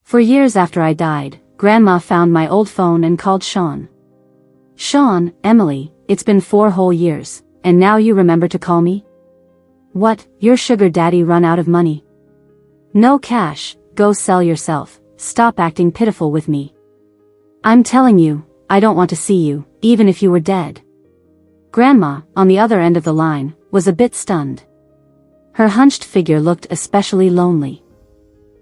For years after I died, Grandma found my old phone and called Shawn. "Shawn, Emily, it's been 4 whole years, and now you remember to call me? What, your sugar daddy run out of money? No cash, go sell yourself, stop acting pitiful with me. I'm telling you, I don't want to see you, even if you were dead." Grandma, on the other end of the line, was a bit stunned. Her hunched figure looked especially lonely.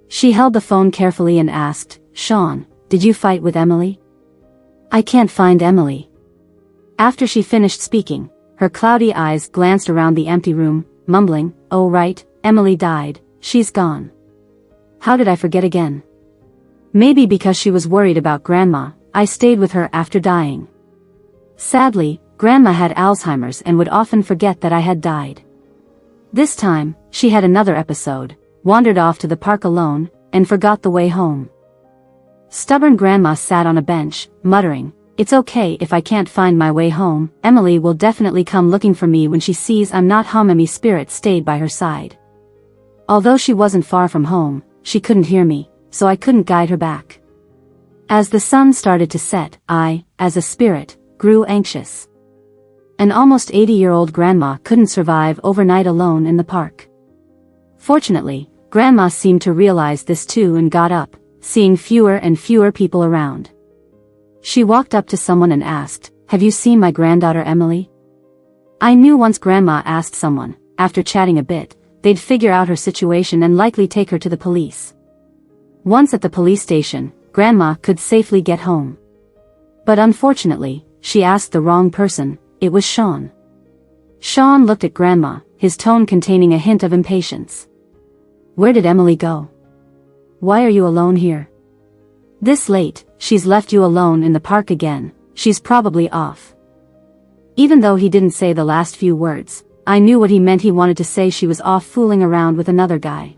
She held the phone carefully and asked, "Shawn, did you fight with Emily?" "I can't find Emily." After she finished speaking, her cloudy eyes glanced around the empty room, mumbling, "Oh right, Emily died, she's gone. How did I forget again?" Maybe because she was worried about Grandma, I stayed with her after dying. Sadly, Grandma had Alzheimer's and would often forget that I had died. This time, she had another episode, wandered off to the park alone, and forgot the way home. Stubborn Grandma sat on a bench, muttering, "It's okay if I can't find my way home, Emily will definitely come looking for me when she sees I'm not home." Emmy's spirit stayed by her side. Although she wasn't far from home, she couldn't hear me, so I couldn't guide her back. As the sun started to set, I, as a spirit, grew anxious. An almost 80-year-old grandma couldn't survive overnight alone in the park. Fortunately, Grandma seemed to realize this too and got up, seeing fewer and fewer people around. She walked up to someone and asked, "Have you seen my granddaughter Emily?" I knew once Grandma asked someone, after chatting a bit, they'd figure out her situation and likely take her to the police. Once at the police station, Grandma could safely get home. But unfortunately, she asked the wrong person. It was Shawn. Shawn looked at Grandma, his tone containing a hint of impatience. "Where did Emily go? Why are you alone here? This late, she's left you alone in the park again, she's probably off." Even though he didn't say the last few words, I knew what he meant. He wanted to say she was off fooling around with another guy.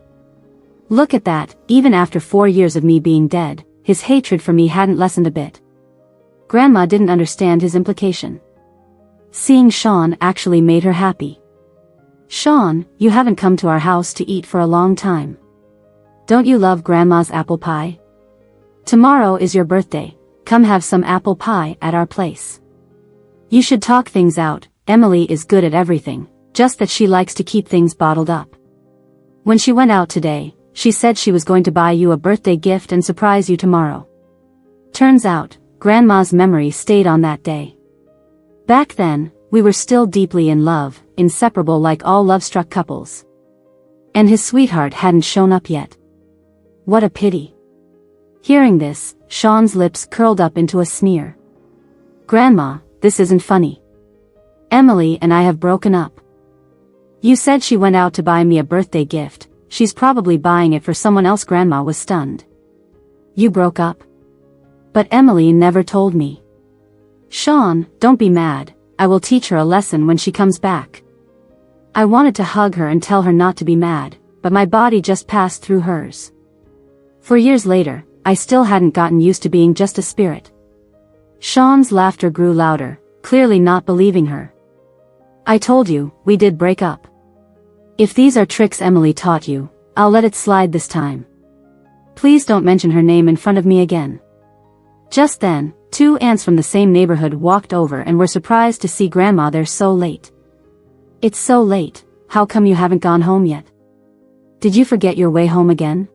Look at that, even after 4 years of me being dead, his hatred for me hadn't lessened a bit. Grandma didn't understand his implication. Seeing Shawn actually made her happy. "Shawn, you haven't come to our house to eat for a long time. Don't you love Grandma's apple pie? Tomorrow is your birthday, come have some apple pie at our place. You should talk things out. Emily is good at everything, just that she likes to keep things bottled up. When she went out today, she said she was going to buy you a birthday gift and surprise you tomorrow." Turns out, Grandma's memory stayed on that day. Back then, we were still deeply in love, inseparable like all love-struck couples. And his sweetheart hadn't shown up yet. What a pity. Hearing this, Shawn's lips curled up into a sneer. "Grandma, this isn't funny. Emily and I have broken up. You said she went out to buy me a birthday gift, she's probably buying it for someone else." Grandma was stunned. "You broke up? But Emily never told me." "Shawn, don't be mad, I will teach her a lesson when she comes back." I wanted to hug her and tell her not to be mad, but my body just passed through hers. For years later, I still hadn't gotten used to being just a spirit. Shawn's laughter grew louder, clearly not believing her. "I told you, we did break up. If these are tricks Emily taught you, I'll let it slide this time. Please don't mention her name in front of me again." Just then, 2 aunts from the same neighborhood walked over and were surprised to see Grandma there so late. "It's so late, how come you haven't gone home yet? Did you forget your way home again?"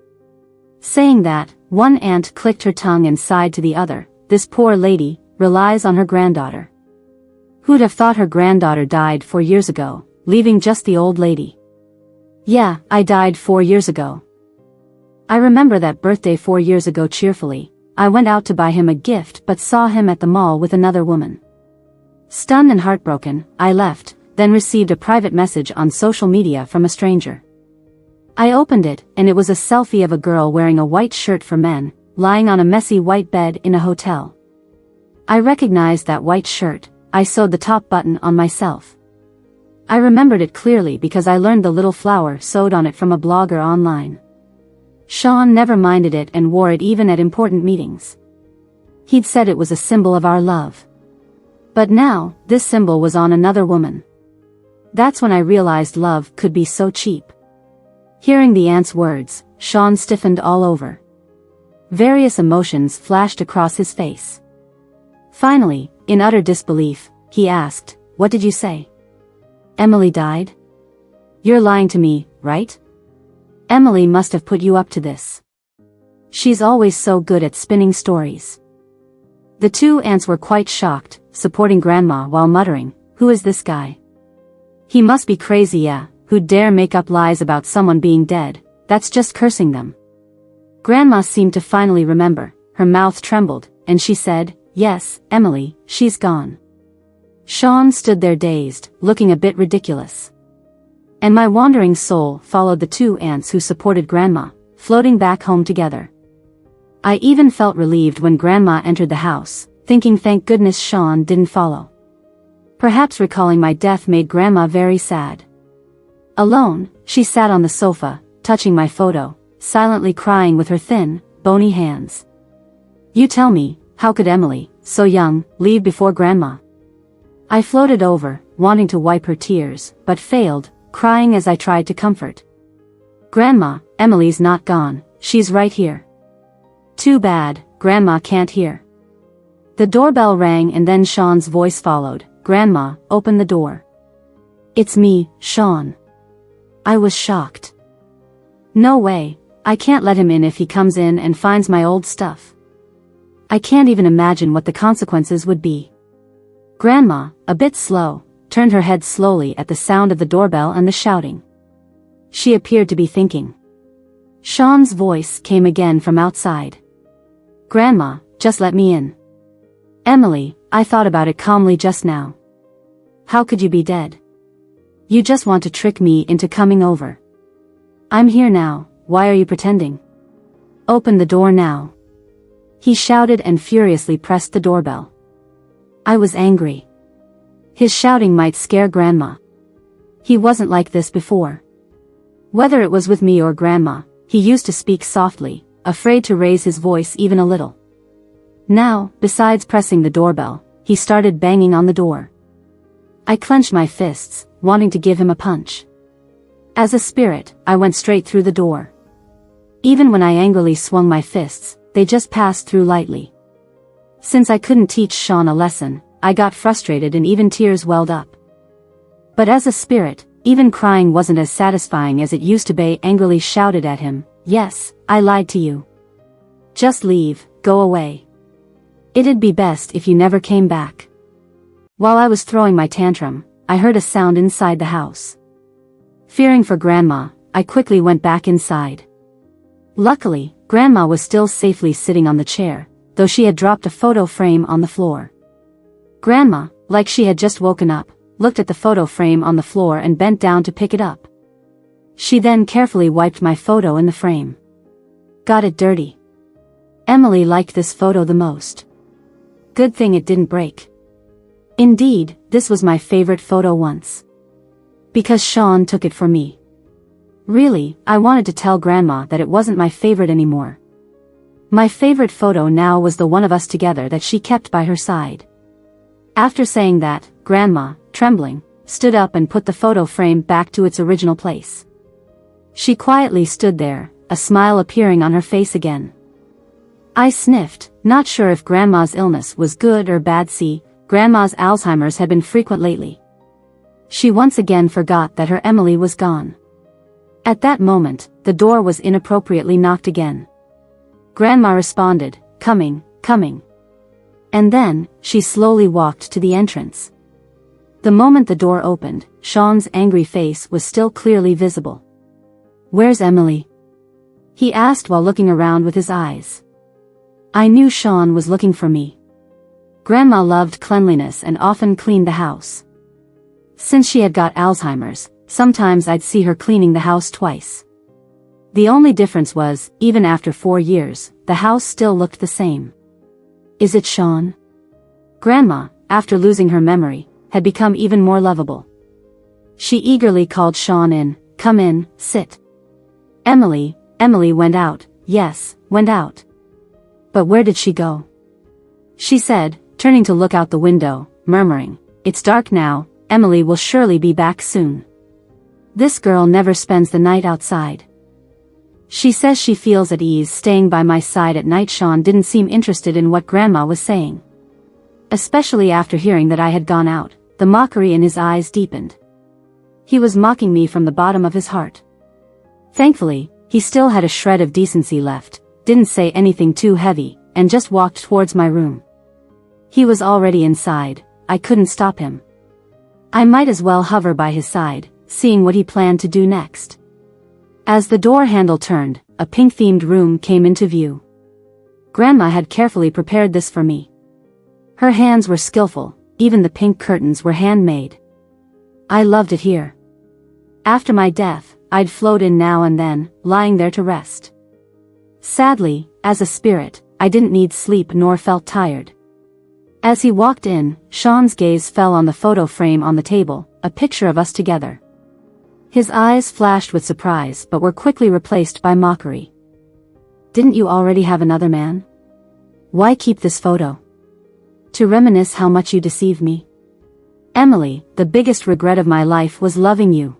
Saying that, one aunt clicked her tongue and sighed to the other, "This poor lady relies on her granddaughter. Who'd have thought her granddaughter died 4 years ago, leaving just the old lady?" "Yeah, I died 4 years ago. I remember that birthday 4 years ago cheerfully. I went out to buy him a gift but saw him at the mall with another woman. Stunned and heartbroken, I left, then received a private message on social media from a stranger. I opened it, and it was a selfie of a girl wearing a white shirt for men, lying on a messy white bed in a hotel. I recognized that white shirt. I sewed the top button on myself. I remembered it clearly because I learned the little flower sewed on it from a blogger online. Shawn never minded it and wore it even at important meetings. He'd said it was a symbol of our love. But now, this symbol was on another woman. That's when I realized love could be so cheap. Hearing the aunt's words, Shawn stiffened all over. Various emotions flashed across his face. Finally, in utter disbelief, he asked, "What did you say? Emily died? You're lying to me, right? Emily must have put you up to this. She's always so good at spinning stories." The two aunts were quite shocked, supporting Grandma while muttering, "Who is this guy? He must be crazy, yeah, who'd dare make up lies about someone being dead, that's just cursing them." Grandma seemed to finally remember, her mouth trembled, and she said, "Yes, Emily, she's gone." Shawn stood there dazed, looking a bit ridiculous. And my wandering soul followed the two aunts who supported Grandma, floating back home together. I even felt relieved when Grandma entered the house, thinking thank goodness Shawn didn't follow. Perhaps recalling my death made Grandma very sad. Alone, she sat on the sofa, touching my photo, silently crying with her thin, bony hands. "You tell me, how could Emily, so young, leave before Grandma?" I floated over, wanting to wipe her tears, but failed, crying as I tried to comfort. "Grandma, Emily's not gone, she's right here." "Too bad, Grandma can't hear." The doorbell rang and then Shawn's voice followed, "Grandma, open the door." "It's me, Shawn." I was shocked. "No way, I can't let him in if he comes in and finds my old stuff. I can't even imagine what the consequences would be." Grandma, a bit slow, turned her head slowly at the sound of the doorbell and the shouting. She appeared to be thinking. Shawn's voice came again from outside. "Grandma, just let me in." "Emily, I thought about it calmly just now. How could you be dead? You just want to trick me into coming over. I'm here now, why are you pretending? Open the door now." He shouted and furiously pressed the doorbell. I was angry. His shouting might scare Grandma. He wasn't like this before. Whether it was with me or Grandma, he used to speak softly, afraid to raise his voice even a little. Now, besides pressing the doorbell, he started banging on the door. I clenched my fists, wanting to give him a punch. As a spirit, I went straight through the door. Even when I angrily swung my fists, they just passed through lightly. Since I couldn't teach Shawn a lesson, I got frustrated and even tears welled up. But as a spirit, even crying wasn't as satisfying as it used to be. Angrily shouted at him, "Yes, I lied to you. Just leave, go away. It'd be best if you never came back." While I was throwing my tantrum, I heard a sound inside the house. Fearing for Grandma, I quickly went back inside. Luckily, Grandma was still safely sitting on the chair, though she had dropped a photo frame on the floor. Grandma, like she had just woken up, looked at the photo frame on the floor and bent down to pick it up. She then carefully wiped my photo in the frame. "Got it dirty. Emily liked this photo the most. Good thing it didn't break." Indeed, this was my favorite photo once. Because Shawn took it for me. Really, I wanted to tell Grandma that it wasn't my favorite anymore. My favorite photo now was the one of us together that she kept by her side. After saying that, Grandma, trembling, stood up and put the photo frame back to its original place. She quietly stood there, a smile appearing on her face again. I sniffed, not sure if Grandma's illness was good or bad. See, Grandma's Alzheimer's had been frequent lately. She once again forgot that her Emily was gone. At that moment, the door was inappropriately knocked again. Grandma responded, "Coming, coming." And then, she slowly walked to the entrance. The moment the door opened, Shawn's angry face was still clearly visible. "Where's Emily?" he asked while looking around with his eyes. I knew Shawn was looking for me. Grandma loved cleanliness and often cleaned the house. Since she had got Alzheimer's, sometimes I'd see her cleaning the house twice. The only difference was, even after 4 years, the house still looked the same. "Is it Shawn?" Grandma, after losing her memory, had become even more lovable. She eagerly called Shawn in, "Come in, sit." Emily went out, yes, went out. But where did she go? She said, turning to look out the window, murmuring, "It's dark now, Emily will surely be back soon. This girl never spends the night outside." She says she feels at ease staying by my side at night. Shawn didn't seem interested in what Grandma was saying. Especially after hearing that I had gone out, the mockery in his eyes deepened. He was mocking me from the bottom of his heart. Thankfully, he still had a shred of decency left, didn't say anything too heavy, and just walked towards my room. He was already inside, I couldn't stop him. I might as well hover by his side, seeing what he planned to do next. As the door handle turned, a pink-themed room came into view. Grandma had carefully prepared this for me. Her hands were skillful, even the pink curtains were handmade. I loved it here. After my death, I'd float in now and then, lying there to rest. Sadly, as a spirit, I didn't need sleep nor felt tired. As he walked in, Shawn's gaze fell on the photo frame on the table, a picture of us together. His eyes flashed with surprise but were quickly replaced by mockery. Didn't you already have another man? Why keep this photo? To reminisce how much you deceived me? Emily, the biggest regret of my life was loving you.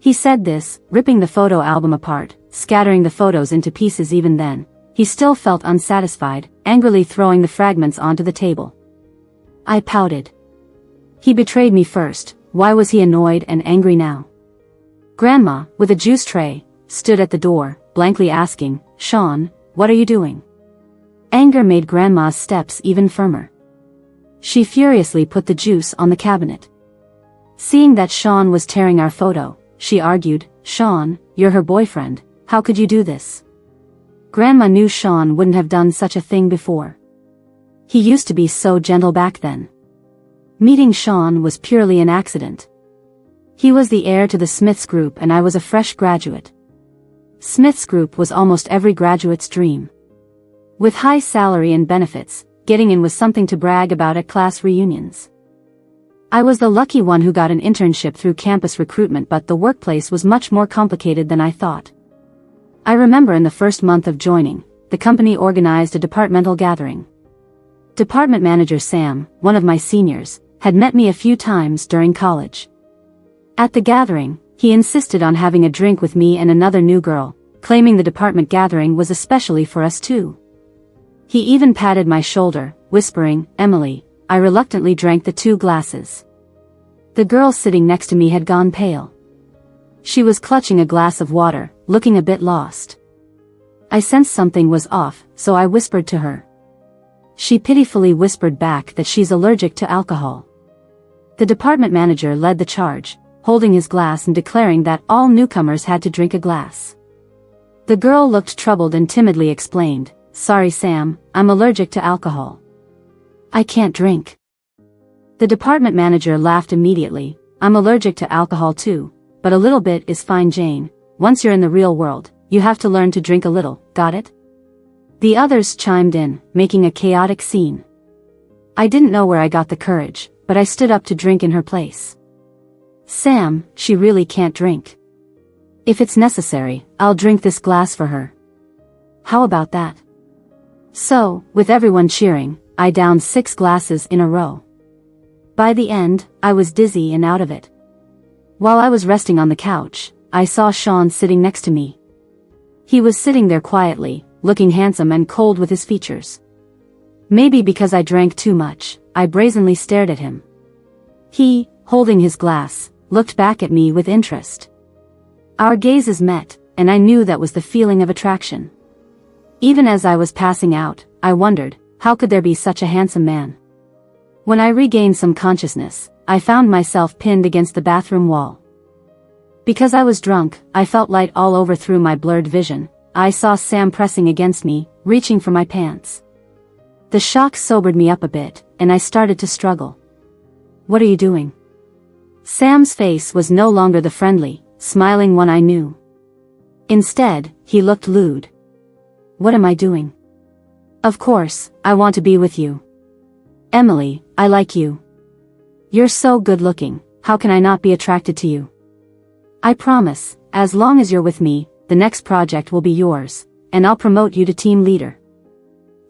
He said this, ripping the photo album apart, scattering the photos into pieces. Even then, he still felt unsatisfied, angrily throwing the fragments onto the table. I pouted. He betrayed me first, why was he annoyed and angry now? Grandma, with a juice tray, stood at the door, blankly asking, Shawn, what are you doing? Anger made Grandma's steps even firmer. She furiously put the juice on the cabinet. Seeing that Shawn was tearing our photo, she argued, Shawn, you're her boyfriend, how could you do this? Grandma knew Shawn wouldn't have done such a thing before. He used to be so gentle back then. Meeting Shawn was purely an accident. He was the heir to the Smiths Group and I was a fresh graduate. Smiths Group was almost every graduate's dream. With high salary and benefits, getting in was something to brag about at class reunions. I was the lucky one who got an internship through campus recruitment, but the workplace was much more complicated than I thought. I remember in the first month of joining, the company organized a departmental gathering. Department manager Sam, one of my seniors, had met me a few times during college. At the gathering, he insisted on having a drink with me and another new girl, claiming the department gathering was especially for us two. He even patted my shoulder, whispering, Emily. I reluctantly drank the 2 glasses. The girl sitting next to me had gone pale. She was clutching a glass of water, looking a bit lost. I sensed something was off, so I whispered to her. She pitifully whispered back that she's allergic to alcohol. The department manager led the charge, holding his glass and declaring that all newcomers had to drink a glass. The girl looked troubled and timidly explained, Sorry Sam, I'm allergic to alcohol. I can't drink. The department manager laughed immediately, I'm allergic to alcohol too, but a little bit is fine Jane, once you're in the real world, you have to learn to drink a little, got it? The others chimed in, making a chaotic scene. I didn't know where I got the courage, but I stood up to drink in her place. Sam, she really can't drink. If it's necessary, I'll drink this glass for her. How about that? So, with everyone cheering, I downed 6 glasses in a row. By the end, I was dizzy and out of it. While I was resting on the couch, I saw Shawn sitting next to me. He was sitting there quietly, looking handsome and cold with his features. Maybe because I drank too much, I brazenly stared at him. He, holding his glass, looked back at me with interest. Our gazes met, and I knew that was the feeling of attraction. Even as I was passing out, I wondered, how could there be such a handsome man? When I regained some consciousness, I found myself pinned against the bathroom wall. Because I was drunk, I felt light all over through my blurred vision. I saw Sam pressing against me, reaching for my pants. The shock sobered me up a bit, and I started to struggle. What are you doing? Sam's face was no longer the friendly, smiling one I knew. Instead, he looked lewd. What am I doing? Of course, I want to be with you. Emily, I like you. You're so good looking, how can I not be attracted to you? I promise, as long as you're with me, the next project will be yours, and I'll promote you to team leader.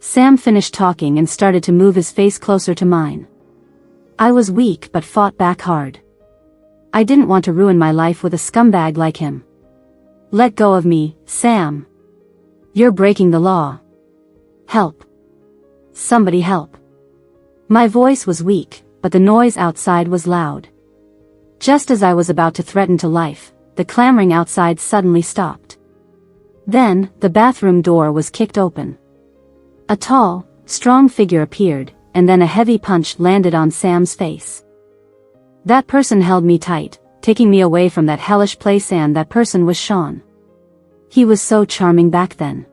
Sam finished talking and started to move his face closer to mine. I was weak but fought back hard. I didn't want to ruin my life with a scumbag like him. Let go of me, Sam. You're breaking the law. Help. Somebody help. My voice was weak, but the noise outside was loud. Just as I was about to threaten to life, the clamoring outside suddenly stopped. Then, the bathroom door was kicked open. A tall, strong figure appeared, and then a heavy punch landed on Sam's face. That person held me tight, taking me away from that hellish place, and that person was Shawn. He was so charming back then.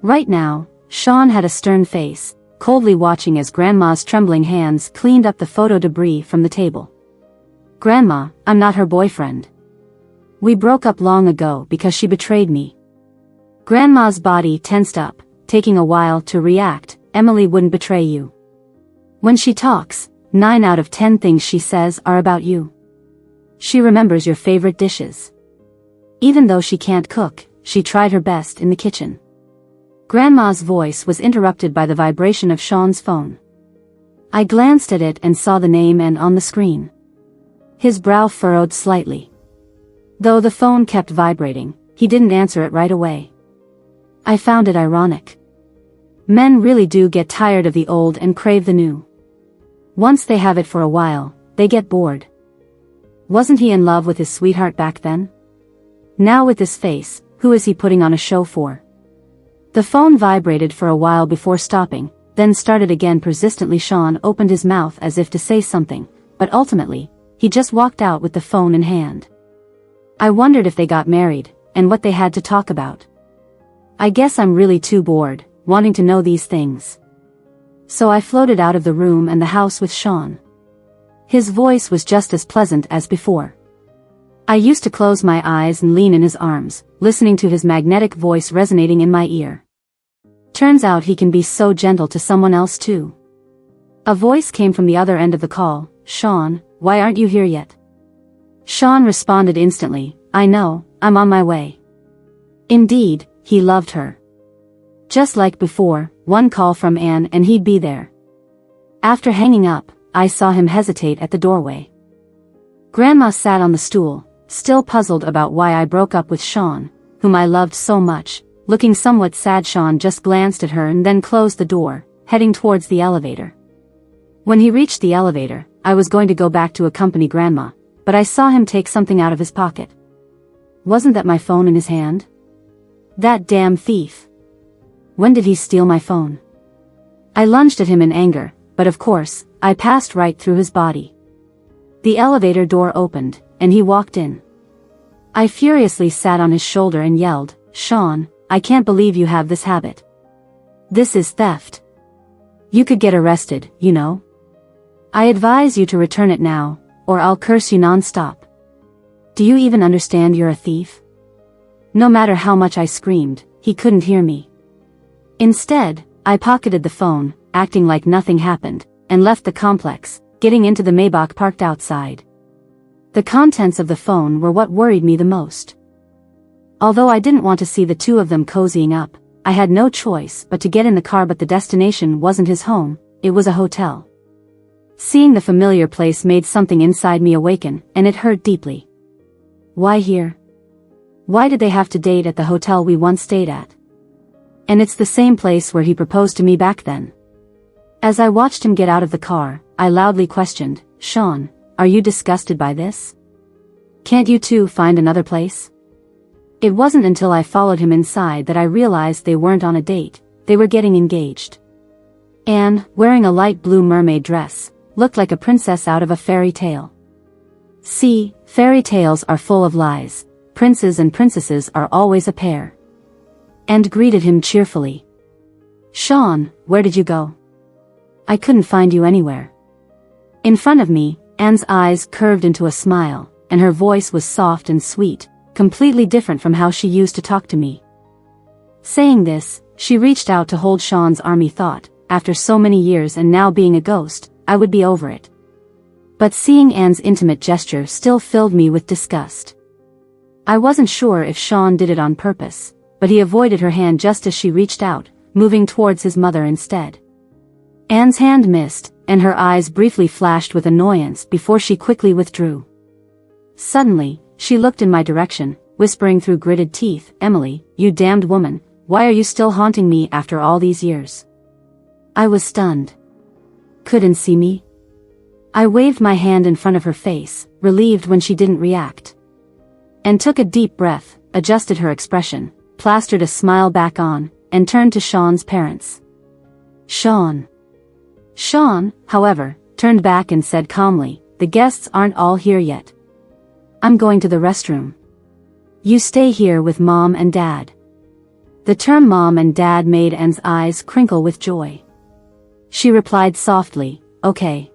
Right now, Shawn had a stern face, coldly watching as Grandma's trembling hands cleaned up the photo debris from the table. Grandma, I'm not her boyfriend. We broke up long ago because she betrayed me. Grandma's body tensed up, taking a while to react. Emily wouldn't betray you. When she talks, 9 out of 10 things she says are about you. She remembers your favorite dishes. Even though she can't cook, she tried her best in the kitchen. Grandma's voice was interrupted by the vibration of Shawn's phone. I glanced at it and saw the name Anne on the screen. His brow furrowed slightly. Though the phone kept vibrating, he didn't answer it right away. I found it ironic. Men really do get tired of the old and crave the new. Once they have it for a while, they get bored. Wasn't he in love with his sweetheart back then? Now with this face, who is he putting on a show for? The phone vibrated for a while before stopping, then started again persistently. Shawn opened his mouth as if to say something, but ultimately, he just walked out with the phone in hand. I wondered if they got married, and what they had to talk about. I guess I'm really too bored, wanting to know these things. So I floated out of the room and the house with Shawn. His voice was just as pleasant as before. I used to close my eyes and lean in his arms, listening to his magnetic voice resonating in my ear. Turns out he can be so gentle to someone else too. A voice came from the other end of the call. Shawn, why aren't you here yet? Shawn responded instantly, I know, I'm on my way. Indeed, he loved her. Just like before, one call from Anne and he'd be there. After hanging up, I saw him hesitate at the doorway. Grandma sat on the stool, still puzzled about why I broke up with Shawn, whom I loved so much. Looking somewhat sad, Shawn just glanced at her and then closed the door, heading towards the elevator. When he reached the elevator, I was going to go back to accompany Grandma, but I saw him take something out of his pocket. Wasn't that my phone in his hand? That damn thief. When did he steal my phone? I lunged at him in anger, but of course, I passed right through his body. The elevator door opened, and he walked in. I furiously sat on his shoulder and yelled, Shawn, I can't believe you have this habit. This is theft. You could get arrested, you know. I advise you to return it now, or I'll curse you non-stop. Do you even understand you're a thief? No matter how much I screamed, he couldn't hear me. Instead, I pocketed the phone, acting like nothing happened, and left the complex, getting into the Maybach parked outside. The contents of the phone were what worried me the most. Although I didn't want to see the two of them cozying up, I had no choice but to get in the car. But the destination wasn't his home, it was a hotel. Seeing the familiar place made something inside me awaken, and it hurt deeply. Why here? Why did they have to date at the hotel we once stayed at? And it's the same place where he proposed to me back then. As I watched him get out of the car, I loudly questioned, Shawn, are you disgusted by this? Can't you two find another place? It wasn't until I followed him inside that I realized they weren't on a date, they were getting engaged. Anne, wearing a light blue mermaid dress, looked like a princess out of a fairy tale. See, fairy tales are full of lies, princes and princesses are always a pair. And greeted him cheerfully. Shawn, where did you go? I couldn't find you anywhere. In front of me, Anne's eyes curved into a smile, and her voice was soft and sweet, completely different from how she used to talk to me. Saying this, she reached out to hold Shawn's arm. He thought, after so many years and now being a ghost, I would be over it. But seeing Anne's intimate gesture still filled me with disgust. I wasn't sure if Shawn did it on purpose, but he avoided her hand just as she reached out, moving towards his mother instead. Anne's hand missed, and her eyes briefly flashed with annoyance before she quickly withdrew. Suddenly, she looked in my direction, whispering through gritted teeth, "Emily, you damned woman, why are you still haunting me after all these years?" I was stunned. Couldn't see me? I waved my hand in front of her face, relieved when she didn't react. And took a deep breath, adjusted her expression, plastered a smile back on, and turned to Shawn's parents. Shawn. Shawn, however, turned back and said calmly, "The guests aren't all here yet. I'm going to the restroom. You stay here with Mom and Dad." The term Mom and Dad made Anne's eyes crinkle with joy. She replied softly, "Okay."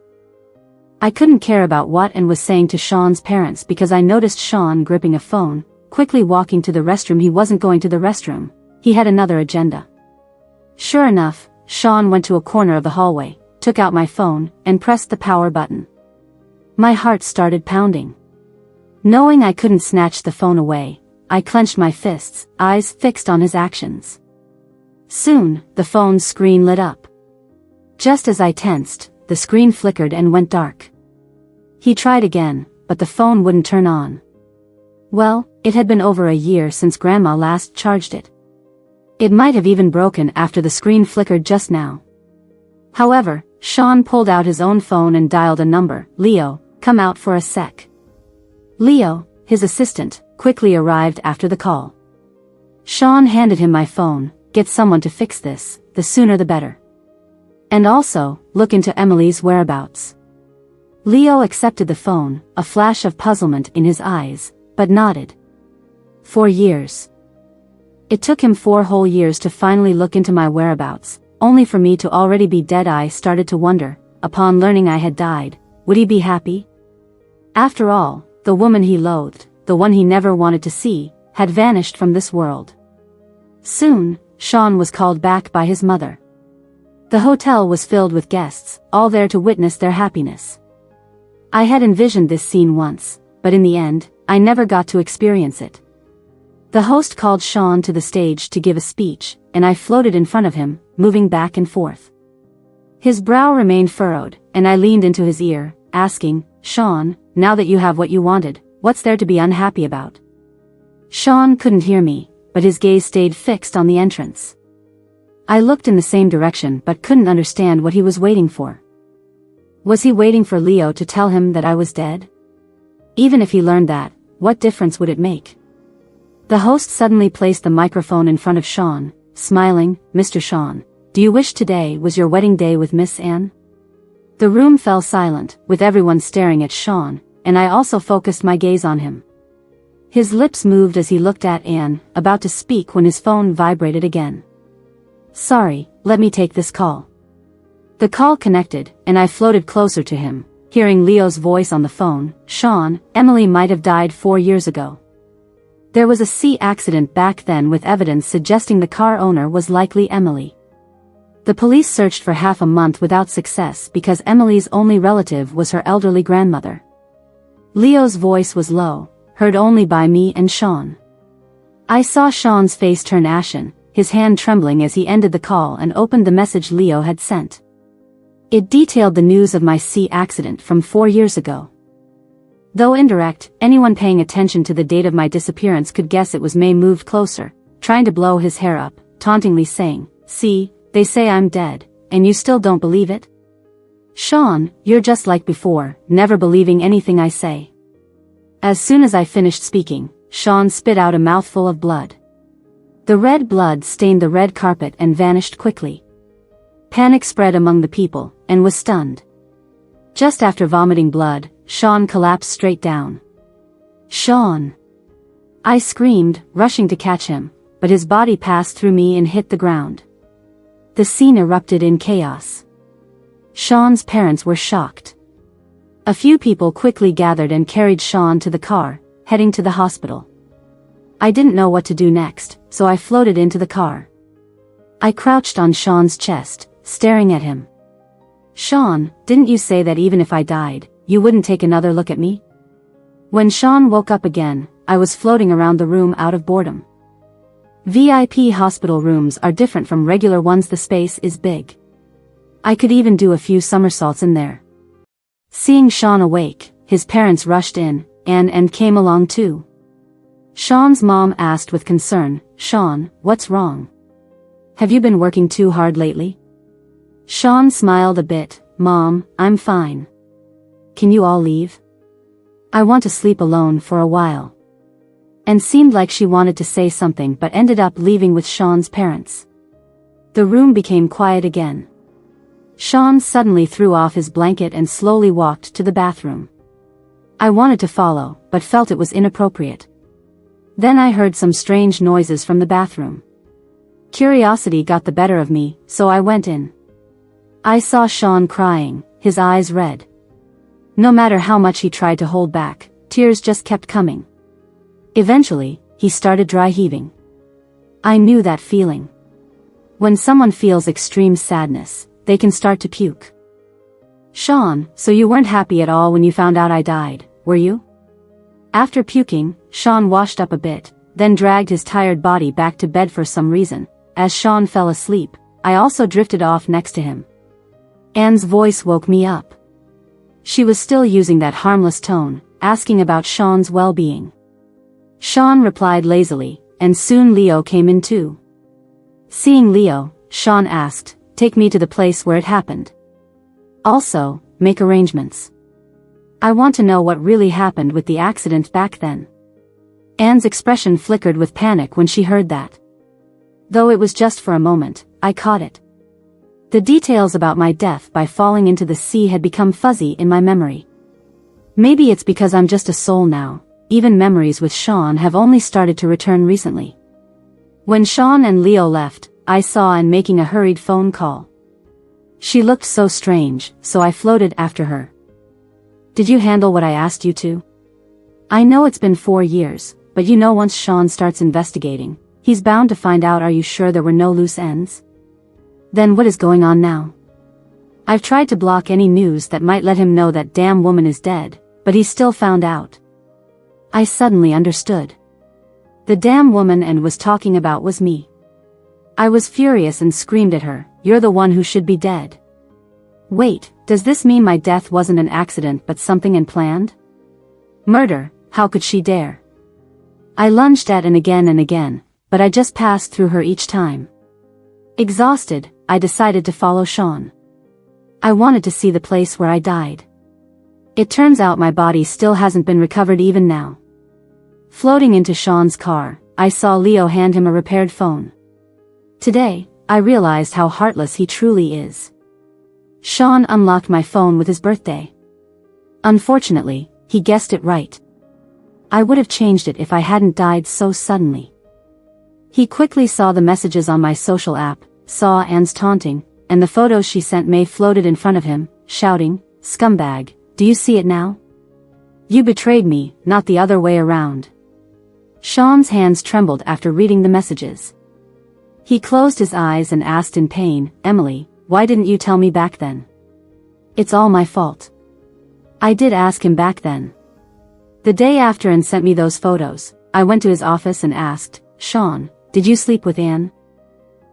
I couldn't care about what Anne was saying to Shawn's parents because I noticed Shawn gripping a phone, quickly walking to the restroom. He wasn't going to the restroom. He had another agenda. Sure enough, Shawn went to a corner of the hallway, took out my phone, and pressed the power button. My heart started pounding. Knowing I couldn't snatch the phone away, I clenched my fists, eyes fixed on his actions. Soon, the phone's screen lit up. Just as I tensed, the screen flickered and went dark. He tried again, but the phone wouldn't turn on. Well, it had been over a year since Grandma last charged it. It might have even broken after the screen flickered just now. However, Shawn pulled out his own phone and dialed a number. "Leo, come out for a sec." Leo, his assistant, quickly arrived after the call. Shawn handed him my phone. "Get someone to fix this, the sooner the better. And also, look into Emily's whereabouts." Leo accepted the phone, a flash of puzzlement in his eyes, but nodded. 4 years. It took him 4 whole years to finally look into my whereabouts, only for me to already be dead. I started to wonder, upon learning I had died, would he be happy? After all, the woman he loathed, the one he never wanted to see, had vanished from this world. Soon, Shawn was called back by his mother. The hotel was filled with guests, all there to witness their happiness. I had envisioned this scene once, but in the end, I never got to experience it. The host called Shawn to the stage to give a speech, and I floated in front of him, moving back and forth. His brow remained furrowed, and I leaned into his ear, asking, "Shawn, now that you have what you wanted, what's there to be unhappy about?" Shawn couldn't hear me, but his gaze stayed fixed on the entrance. I looked in the same direction but couldn't understand what he was waiting for. Was he waiting for Leo to tell him that I was dead? Even if he learned that, what difference would it make? The host suddenly placed the microphone in front of Shawn, smiling, "Mr. Shawn, do you wish today was your wedding day with Miss Anne?" The room fell silent, with everyone staring at Shawn, and I also focused my gaze on him. His lips moved as he looked at Anne, about to speak when his phone vibrated again. "Sorry, let me take this call." The call connected, and I floated closer to him, hearing Leo's voice on the phone. "Shawn, Emily might have died 4 years ago. There was a sea accident back then with evidence suggesting the car owner was likely Emily. The police searched for half a month without success because Emily's only relative was her elderly grandmother." Leo's voice was low, heard only by me and Shawn. I saw Shawn's face turn ashen, his hand trembling as he ended the call and opened the message Leo had sent. It detailed the news of my sea accident from 4 years ago. Though indirect, anyone paying attention to the date of my disappearance could guess it was May. Moved closer, trying to blow his hair up, tauntingly saying, "See, they say I'm dead, and you still don't believe it? Shawn, you're just like before, never believing anything I say." As soon as I finished speaking, Shawn spit out a mouthful of blood. The red blood stained the red carpet and vanished quickly. Panic spread among the people, and was stunned. Just after vomiting blood, Shawn collapsed straight down. "Shawn!" I screamed, rushing to catch him, but his body passed through me and hit the ground. The scene erupted in chaos. Shawn's parents were shocked. A few people quickly gathered and carried Shawn to the car, heading to the hospital. I didn't know what to do next, so I floated into the car. I crouched on Shawn's chest, staring at him. "Shawn, didn't you say that even if I died, you wouldn't take another look at me?" When Shawn woke up again, I was floating around the room out of boredom. VIP hospital rooms are different from regular ones. The space is big. I could even do a few somersaults in there. Seeing Shawn awake, his parents rushed in, and came along too. Shawn's mom asked with concern. Shawn, what's wrong? Have you been working too hard lately? Shawn smiled a bit. Mom, I'm fine. Can you all leave? I want to sleep alone for a while. Anne seemed like she wanted to say something but ended up leaving with Shawn's parents. The room became quiet again. Shawn suddenly threw off his blanket and slowly walked to the bathroom. I wanted to follow, but felt it was inappropriate. Then I heard some strange noises from the bathroom. Curiosity got the better of me, so I went in. I saw Shawn crying, his eyes red. No matter how much he tried to hold back, tears just kept coming. Eventually, he started dry heaving. I knew that feeling. When someone feels extreme sadness, they can start to puke. Shawn, so you weren't happy at all when you found out I died, were you? After puking, Shawn washed up a bit, then dragged his tired body back to bed for some reason. As Shawn fell asleep, I also drifted off next to him. Anne's voice woke me up. She was still using that harmless tone, asking about Shawn's well-being. Shawn replied lazily, and soon Leo came in too. Seeing Leo, Shawn asked, "Take me to the place where it happened. Also, make arrangements. I want to know what really happened with the accident back then." Anne's expression flickered with panic when she heard that. Though it was just for a moment, I caught it. The details about my death by falling into the sea had become fuzzy in my memory. Maybe it's because I'm just a soul now. Even memories with Shawn have only started to return recently. When Shawn and Leo left, I saw Anne making a hurried phone call. She looked so strange, so I floated after her. "Did you handle what I asked you to? I know it's been 4 years, but you know once Shawn starts investigating, he's bound to find out. Are you sure there were no loose ends? Then what is going on now? I've tried to block any news that might let him know that damn woman is dead, but he still found out." I suddenly understood. The damn woman Anne was talking about was me. I was furious and screamed at her, "You're the one who should be dead." Wait, does this mean my death wasn't an accident but something unplanned? Murder, how could she dare? I lunged at Anne again, but I just passed through her each time. Exhausted, I decided to follow Shawn. I wanted to see the place where I died. It turns out my body still hasn't been recovered even now. Floating into Shawn's car, I saw Leo hand him a repaired phone. Today, I realized how heartless he truly is. Shawn unlocked my phone with his birthday. Unfortunately, he guessed it right. I would have changed it if I hadn't died so suddenly. He quickly saw the messages on my social app, saw Anne's taunting, and the photos she sent May floated in front of him, shouting, "Scumbag, do you see it now? You betrayed me, not the other way around." Shawn's hands trembled after reading the messages. He closed his eyes and asked in pain, "Emily, why didn't you tell me back then? It's all my fault." I did ask him back then. The day after Anne sent me those photos, I went to his office and asked, "Shawn, did you sleep with Anne?"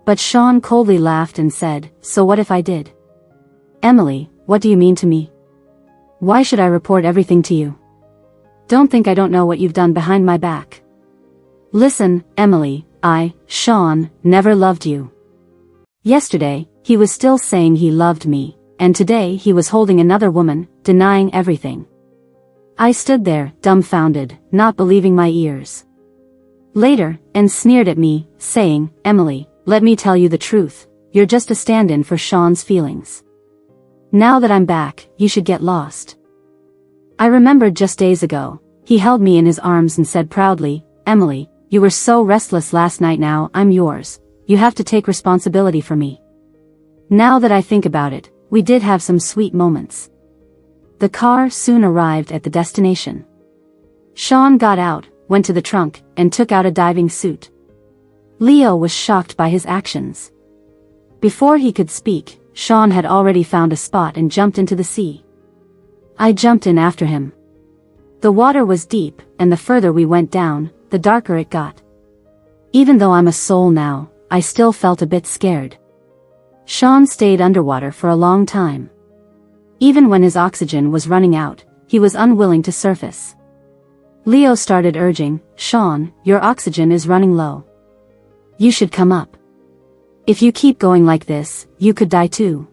But Shawn coldly laughed and said, "So what if I did?" "Emily, what do you mean to me? Why should I report everything to you? Don't think I don't know what you've done behind my back. Listen, Emily, Shawn, never loved you." Yesterday, he was still saying he loved me, and today he was holding another woman, denying everything. I stood there, dumbfounded, not believing my ears. Later, Anne sneered at me, saying, "Emily, let me tell you the truth, you're just a stand-in for Shawn's feelings. Now that I'm back, you should get lost." I remembered just days ago, he held me in his arms and said proudly, "Emily, you were so restless last night. Now I'm yours. You have to take responsibility for me." Now that I think about it, we did have some sweet moments. The car soon arrived at the destination. Shawn got out, went to the trunk, and took out a diving suit. Leo was shocked by his actions. Before he could speak, Shawn had already found a spot and jumped into the sea. I jumped in after him. The water was deep, and the further we went down, the darker it got. Even though I'm a soul now, I still felt a bit scared. Shawn stayed underwater for a long time. Even when his oxygen was running out, he was unwilling to surface. Leo started urging, "Shawn, your oxygen is running low. You should come up. If you keep going like this, you could die too."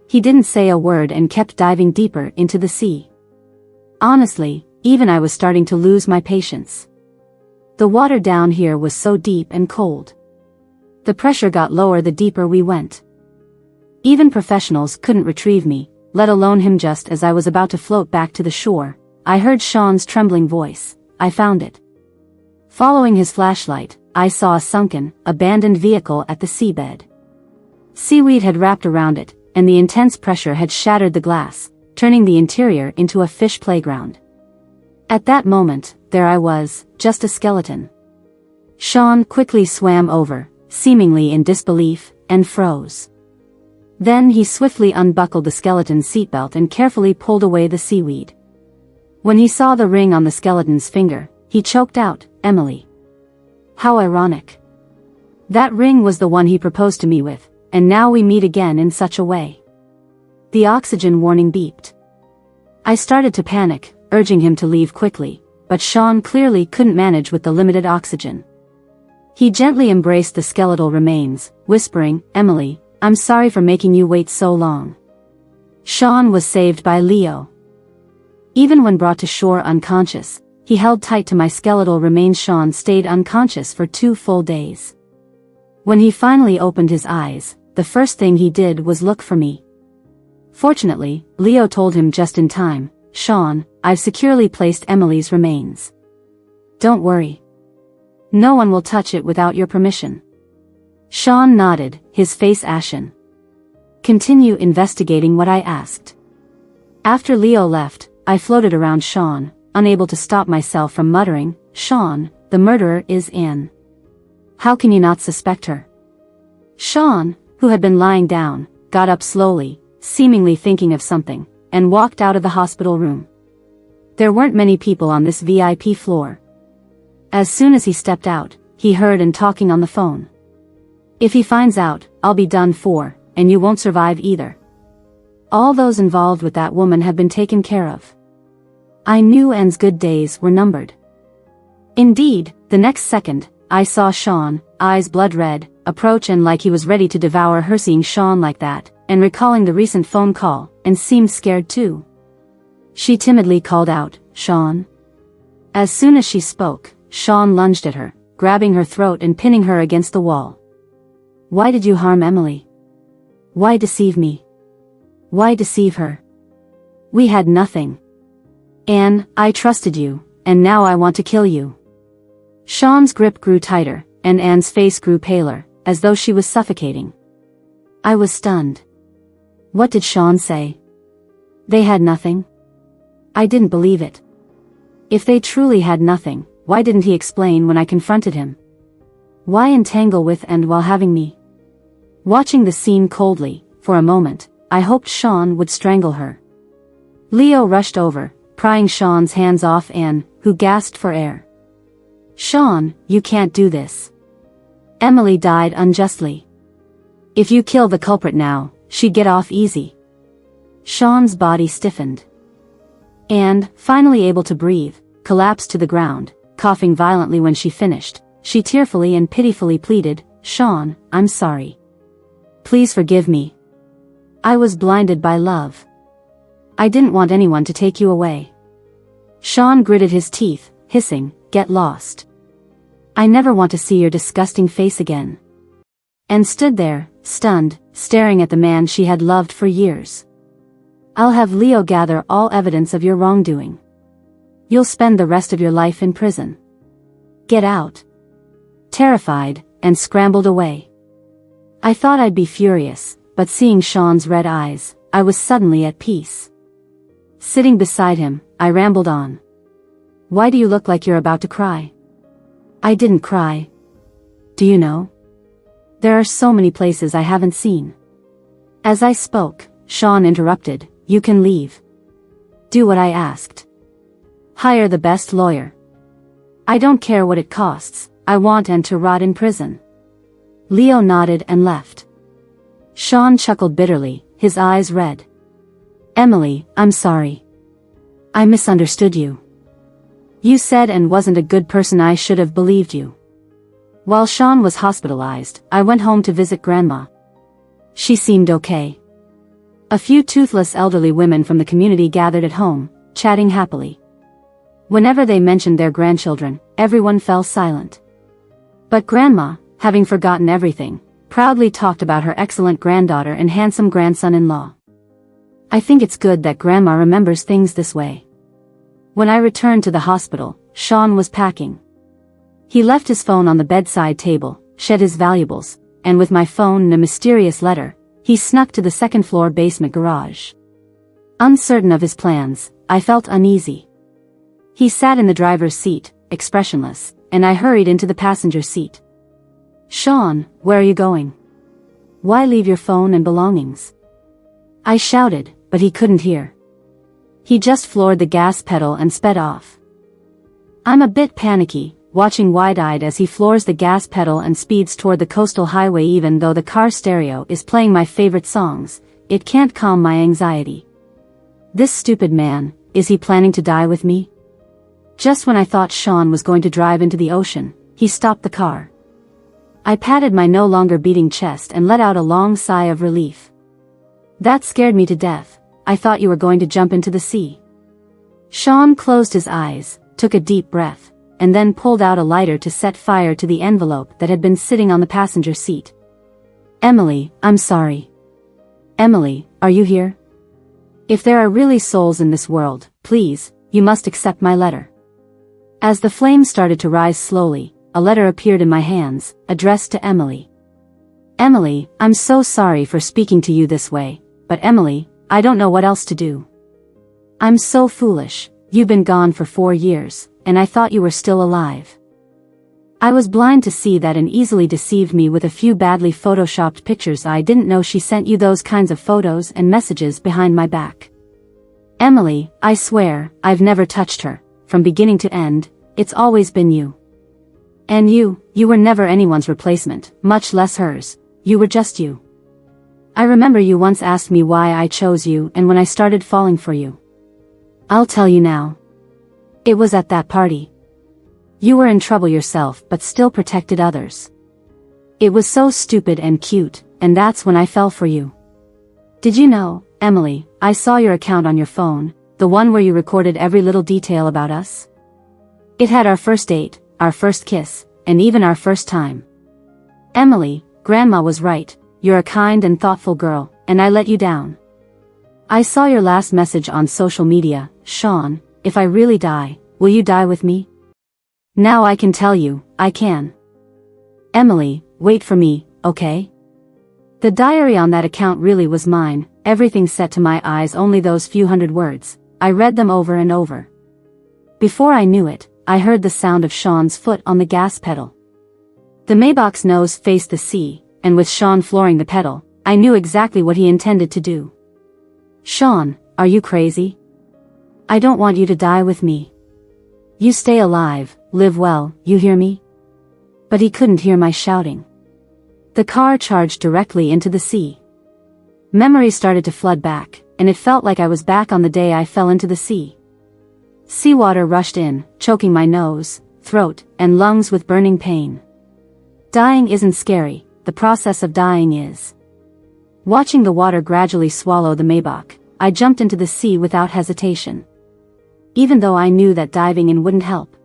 He didn't say a word and kept diving deeper into the sea. Honestly, even I was starting to lose my patience. The water down here was so deep and cold. The pressure got lower the deeper we went. Even professionals couldn't retrieve me, let alone him. Just as I was about to float back to the shore, I heard Shawn's trembling voice, "I found it." Following his flashlight, I saw a sunken, abandoned vehicle at the seabed. Seaweed had wrapped around it, and the intense pressure had shattered the glass, turning the interior into a fish playground. At that moment, there I was, just a skeleton. Shawn quickly swam over, seemingly in disbelief, and froze. Then he swiftly unbuckled the skeleton's seatbelt and carefully pulled away the seaweed. When he saw the ring on the skeleton's finger, he choked out, "Emily." How ironic. That ring was the one he proposed to me with, and now we meet again in such a way. The oxygen warning beeped. I started to panic, urging him to leave quickly, but Shawn clearly couldn't manage with the limited oxygen. He gently embraced the skeletal remains, whispering, "Emily, I'm sorry for making you wait so long." Shawn was saved by Leo. Even when brought to shore unconscious, he held tight to my skeletal remains. Shawn stayed unconscious for 2 full days. When he finally opened his eyes, the first thing he did was look for me. Fortunately, Leo told him just in time, "Shawn, I've securely placed Emily's remains. Don't worry. No one will touch it without your permission." Shawn nodded, his face ashen. "Continue investigating what I asked." After Leo left, I floated around Shawn, unable to stop myself from muttering, "Shawn, the murderer is Anne. How can you not suspect her?" Shawn, who had been lying down, got up slowly, seemingly thinking of something, and walked out of the hospital room. There weren't many people on this VIP floor. As soon as he stepped out, he heard Anne talking on the phone. "If he finds out, I'll be done for, and you won't survive either. All those involved with that woman have been taken care of." I knew Anne's good days were numbered. Indeed, the next second, I saw Shawn, eyes blood red, approach Anne like he was ready to devour her. Seeing Shawn like that, and recalling the recent phone call, and seemed scared too. She timidly called out, "Shawn." As soon as she spoke, Shawn lunged at her, grabbing her throat and pinning her against the wall. "Why did you harm Emily? Why deceive me? Why deceive her? We had nothing. Anne, I trusted you, and now I want to kill you." Shawn's grip grew tighter, and Anne's face grew paler, as though she was suffocating. I was stunned. What did Shawn say? They had nothing? I didn't believe it. If they truly had nothing, why didn't he explain when I confronted him? Why entangle with Anne while having me? Watching the scene coldly, for a moment, I hoped Shawn would strangle her. Leo rushed over, prying Shawn's hands off Anne, who gasped for air. "Shawn, you can't do this. Emily died unjustly. If you kill the culprit now, she'd get off easy." Shawn's body stiffened. Anne, finally able to breathe, collapsed to the ground, coughing violently. When she finished, she tearfully and pitifully pleaded, "Shawn, I'm sorry. Please forgive me. I was blinded by love. I didn't want anyone to take you away." Shawn gritted his teeth, hissing, "Get lost. I never want to see your disgusting face again." And stood there, stunned, staring at the man she had loved for years. "I'll have Leo gather all evidence of your wrongdoing. You'll spend the rest of your life in prison. Get out." Terrified, and scrambled away. I thought I'd be furious, but seeing Shawn's red eyes, I was suddenly at peace. Sitting beside him, I rambled on. "Why do you look like you're about to cry?" "I didn't cry. Do you know? There are so many places I haven't seen." As I spoke, Shawn interrupted, "You can leave. Do what I asked. Hire the best lawyer. I don't care what it costs, I want Anne to rot in prison." Leo nodded and left. Shawn chuckled bitterly, his eyes red. "Emily, I'm sorry. I misunderstood you. You said and wasn't a good person. I should have believed you. While Shawn was hospitalized, I went home to visit Grandma. She seemed okay. A few toothless elderly women from the community gathered at home, chatting happily. Whenever they mentioned their grandchildren, everyone fell silent. But Grandma, having forgotten everything, proudly talked about her excellent granddaughter and handsome grandson-in-law. I think it's good that Grandma remembers things this way. When I returned to the hospital, Shawn was packing. He left his phone on the bedside table, shed his valuables, and with my phone and a mysterious letter, he snuck to the second-floor basement garage. Uncertain of his plans, I felt uneasy. He sat in the driver's seat, expressionless, and I hurried into the passenger seat. Shawn, where are you going? Why leave your phone and belongings? I shouted, but he couldn't hear. He just floored the gas pedal and sped off. I'm a bit panicky, watching wide-eyed as he floors the gas pedal and speeds toward the coastal highway. Even though the car stereo is playing my favorite songs, it can't calm my anxiety. This stupid man, is he planning to die with me? Just when I thought Shawn was going to drive into the ocean, he stopped the car. I patted my no longer beating chest and let out a long sigh of relief. That scared me to death. I thought you were going to jump into the sea. Shawn closed his eyes, took a deep breath, and then pulled out a lighter to set fire to the envelope that had been sitting on the passenger seat. Emily, I'm sorry. Emily, are you here? If there are really souls in this world, please, you must accept my letter. As the flames started to rise slowly, a letter appeared in my hands, addressed to Emily. Emily, I'm so sorry for speaking to you this way, but Emily, I don't know what else to do. I'm so foolish. You've been gone for 4 years, and I thought you were still alive. I was blind to see that and easily deceived me with a few badly photoshopped pictures. I didn't know she sent you those kinds of photos and messages behind my back. Emily, I swear, I've never touched her. From beginning to end, it's always been you. And you were never anyone's replacement, much less hers. You were just you. I remember you once asked me why I chose you and when I started falling for you. I'll tell you now. It was at that party. You were in trouble yourself but still protected others. It was so stupid and cute, and that's when I fell for you. Did you know, Emily, I saw your account on your phone, the one where you recorded every little detail about us? It had our first date, our first kiss, and even our first time. Emily, Grandma was right, you're a kind and thoughtful girl, and I let you down. I saw your last message on social media, Shawn, if I really die, will you die with me? Now I can tell you, I can. Emily, wait for me, okay? The diary on that account really was mine, everything set to my eyes, only those few hundred words. I read them over and over. Before I knew it, I heard the sound of Shawn's foot on the gas pedal. The Maybach's nose faced the sea, and with Shawn flooring the pedal, I knew exactly what he intended to do. Shawn, are you crazy? I don't want you to die with me. You stay alive, live well, you hear me? But he couldn't hear my shouting. The car charged directly into the sea. Memories started to flood back, and it felt like I was back on the day I fell into the sea. Seawater rushed in, choking my nose, throat, and lungs with burning pain. Dying isn't scary, the process of dying is. Watching the water gradually swallow the Maybach, I jumped into the sea without hesitation. Even though I knew that diving in wouldn't help.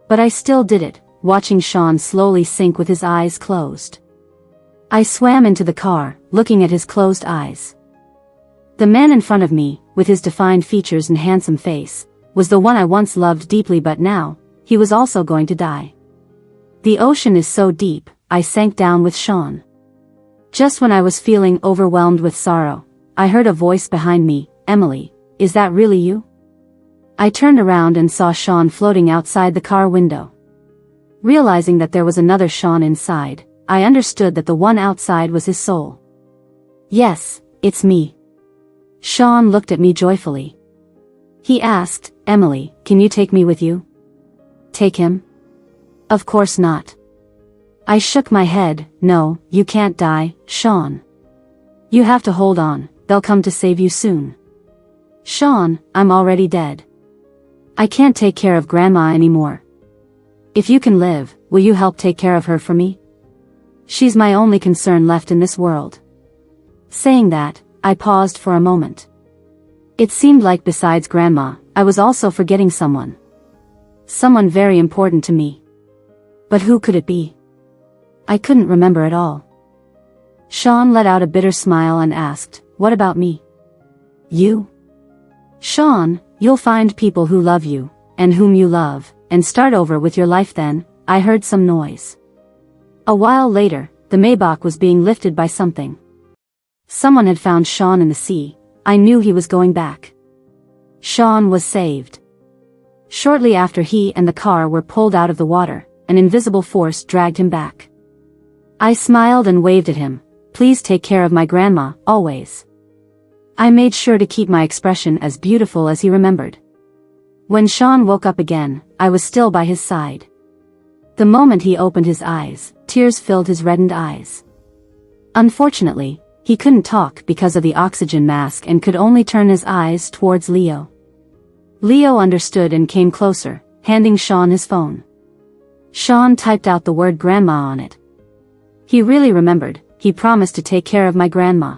But I still did it, watching Shawn slowly sink with his eyes closed. I swam into the car, looking at his closed eyes. The man in front of me, with his defined features and handsome face, was the one I once loved deeply, but now, he was also going to die. The ocean is so deep, I sank down with Shawn. Just when I was feeling overwhelmed with sorrow, I heard a voice behind me, Emily, is that really you? I turned around and saw Shawn floating outside the car window. Realizing that there was another Shawn inside, I understood that the one outside was his soul. Yes, it's me. Shawn looked at me joyfully. He asked, Emily, can you take me with you? Take him? Of course not. I shook my head, no, you can't die, Shawn. You have to hold on, they'll come to save you soon. Shawn, I'm already dead. I can't take care of Grandma anymore. If you can live, will you help take care of her for me? She's my only concern left in this world." Saying that, I paused for a moment. It seemed like besides Grandma, I was also forgetting someone. Someone very important to me. But who could it be? I couldn't remember at all. Shawn let out a bitter smile and asked, "What about me?" "You?" "Shawn, you'll find people who love you, and whom you love, and start over with your life then." I heard some noise. A while later, the Maybach was being lifted by something. Someone had found Shawn in the sea. I knew he was going back. Shawn was saved. Shortly after he and the car were pulled out of the water, an invisible force dragged him back. I smiled and waved at him. "Please take care of my grandma, always." I made sure to keep my expression as beautiful as he remembered. When Shawn woke up again, I was still by his side. The moment he opened his eyes, tears filled his reddened eyes. Unfortunately, he couldn't talk because of the oxygen mask and could only turn his eyes towards Leo. Leo understood and came closer, handing Shawn his phone. Shawn typed out the word grandma on it. He really remembered. He promised to take care of my grandma.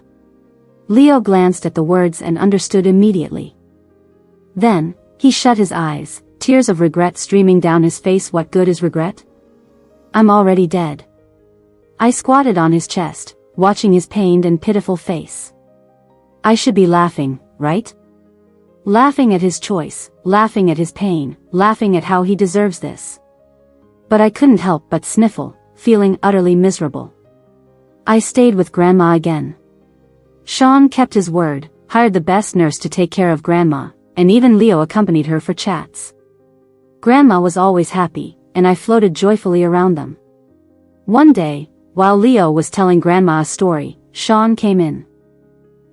Leo glanced at the words and understood immediately. Then, he shut his eyes, tears of regret streaming down his face. What good is regret? I'm already dead. I squatted on his chest, watching his pained and pitiful face. I should be laughing, right? Laughing at his choice, laughing at his pain, laughing at how he deserves this. But I couldn't help but sniffle, feeling utterly miserable. I stayed with Grandma again. Shawn kept his word, hired the best nurse to take care of Grandma, and even Leo accompanied her for chats. Grandma was always happy, and I floated joyfully around them. One day, while Leo was telling Grandma a story, Shawn came in.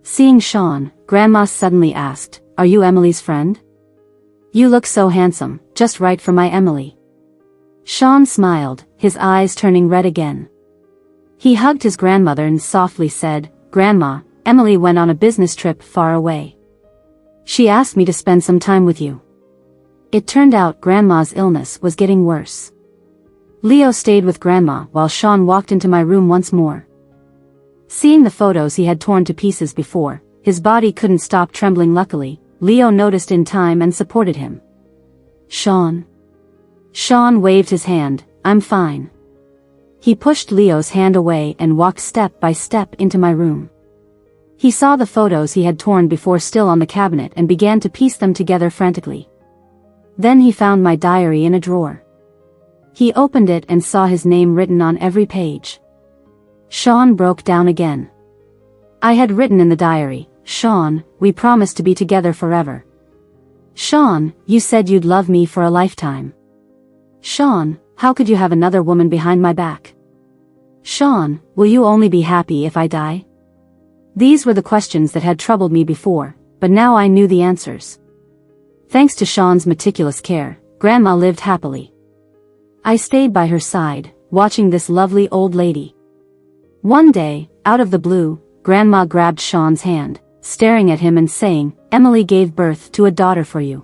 Seeing Shawn, Grandma suddenly asked, "Are you Emily's friend? You look so handsome, just right for my Emily." Shawn smiled, his eyes turning red again. He hugged his grandmother and softly said, "Grandma, Emily went on a business trip far away. She asked me to spend some time with you." It turned out Grandma's illness was getting worse. Leo stayed with Grandma while Shawn walked into my room once more. Seeing the photos he had torn to pieces before, his body couldn't stop trembling. Luckily, Leo noticed in time and supported him. "Shawn." Shawn waved his hand. "I'm fine." He pushed Leo's hand away and walked step by step into my room. He saw the photos he had torn before still on the cabinet and began to piece them together frantically. Then he found my diary in a drawer. He opened it and saw his name written on every page. Shawn broke down again. I had written in the diary, "Shawn, we promised to be together forever. Shawn, you said you'd love me for a lifetime. Shawn, how could you have another woman behind my back? Shawn, will you only be happy if I die?" These were the questions that had troubled me before, but now I knew the answers. Thanks to Shawn's meticulous care, Grandma lived happily. I stayed by her side, watching this lovely old lady. One day, out of the blue, Grandma grabbed Shawn's hand, staring at him and saying, "Emily gave birth to a daughter for you."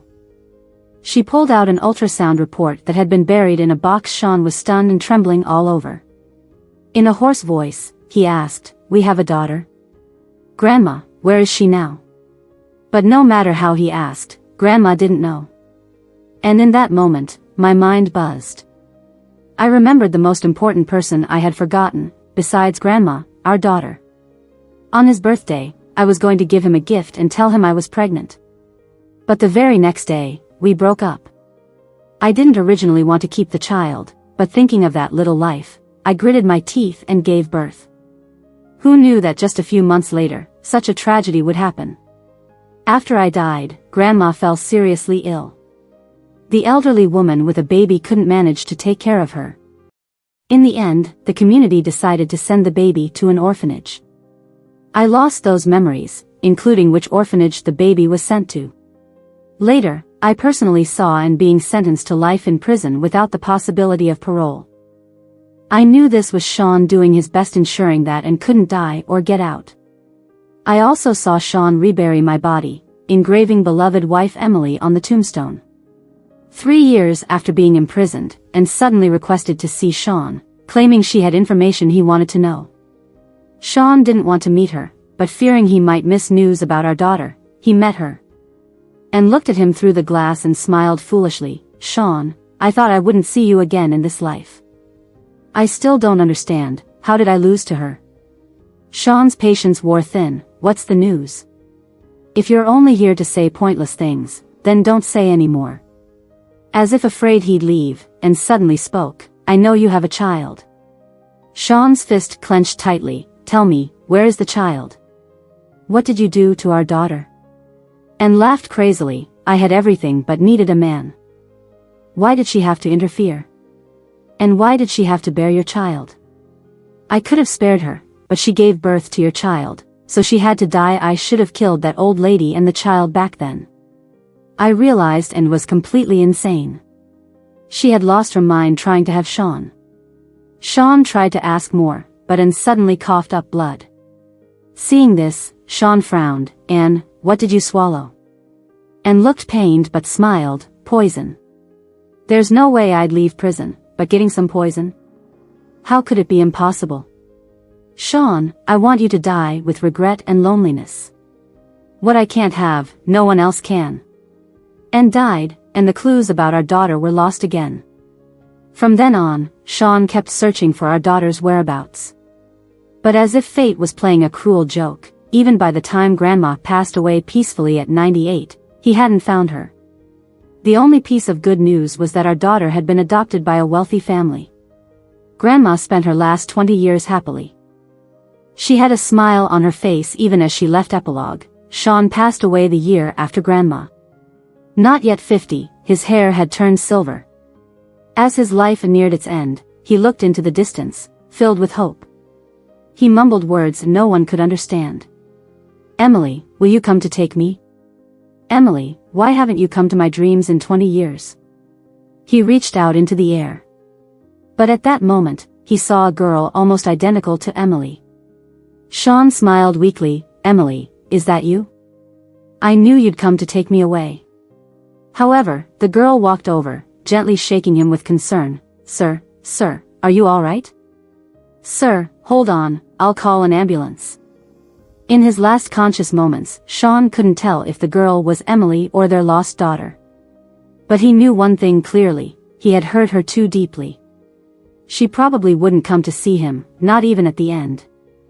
She pulled out an ultrasound report that had been buried in a box. Shawn was stunned and trembling all over. In a hoarse voice, he asked, "We have a daughter? Grandma, where is she now?" But no matter how he asked, Grandma didn't know. And in that moment, my mind buzzed. I remembered the most important person I had forgotten, besides Grandma, our daughter. On his birthday, I was going to give him a gift and tell him I was pregnant. But the very next day, we broke up. I didn't originally want to keep the child, but thinking of that little life, I gritted my teeth and gave birth. Who knew that just a few months later, such a tragedy would happen? After I died, Grandma fell seriously ill. The elderly woman with a baby couldn't manage to take care of her. In the end, the community decided to send the baby to an orphanage. I lost those memories, including which orphanage the baby was sent to. Later, I personally saw Anne being sentenced to life in prison without the possibility of parole. I knew this was Shawn doing his best ensuring that Anne couldn't die or get out. I also saw Shawn rebury my body, engraving beloved wife Emily on the tombstone. 3 years after being imprisoned, and suddenly requested to see Shawn, claiming she had information he wanted to know. Shawn didn't want to meet her, but fearing he might miss news about our daughter, he met her. And looked at him through the glass and smiled foolishly. Shawn, I thought I wouldn't see you again in this life. I still don't understand, how did I lose to her? Shawn's patience wore thin. What's the news? If you're only here to say pointless things, then don't say any more. As if afraid he'd leave, and suddenly spoke, I know you have a child. Shawn's fist clenched tightly. Tell me, where is the child? What did you do to our daughter? And laughed crazily. I had everything but needed a man. Why did she have to interfere? And why did she have to bear your child? I could have spared her, but she gave birth to your child, so she had to die. I should have killed that old lady and the child back then. I realized and was completely insane. She had lost her mind trying to have Shawn. Shawn tried to ask more, but Anne suddenly coughed up blood. Seeing this, Shawn frowned. Anne, what did you swallow? Anne looked pained but smiled. Poison. There's no way I'd leave prison, but getting some poison? How could it be impossible? Shawn, I want you to die with regret and loneliness. What I can't have, no one else can. Anne died, and the clues about our daughter were lost again. From then on, Shawn kept searching for our daughter's whereabouts. But as if fate was playing a cruel joke, even by the time Grandma passed away peacefully at 98, he hadn't found her. The only piece of good news was that our daughter had been adopted by a wealthy family. Grandma spent her last 20 years happily. She had a smile on her face even as she left. Epilogue. Shawn passed away the year after Grandma. Not yet 50, his hair had turned silver. As his life neared its end, he looked into the distance, filled with hope. He mumbled words no one could understand. Emily, will you come to take me? Emily, why haven't you come to my dreams in 20 years? He reached out into the air. But at that moment, he saw a girl almost identical to Emily. Shawn smiled weakly. Emily, is that you? I knew you'd come to take me away. However, the girl walked over, gently shaking him with concern. Sir, are you all right? Sir, hold on, I'll call an ambulance. In his last conscious moments, Shawn couldn't tell if the girl was Emily or their lost daughter. But he knew one thing clearly, he had hurt her too deeply. She probably wouldn't come to see him, not even at the end.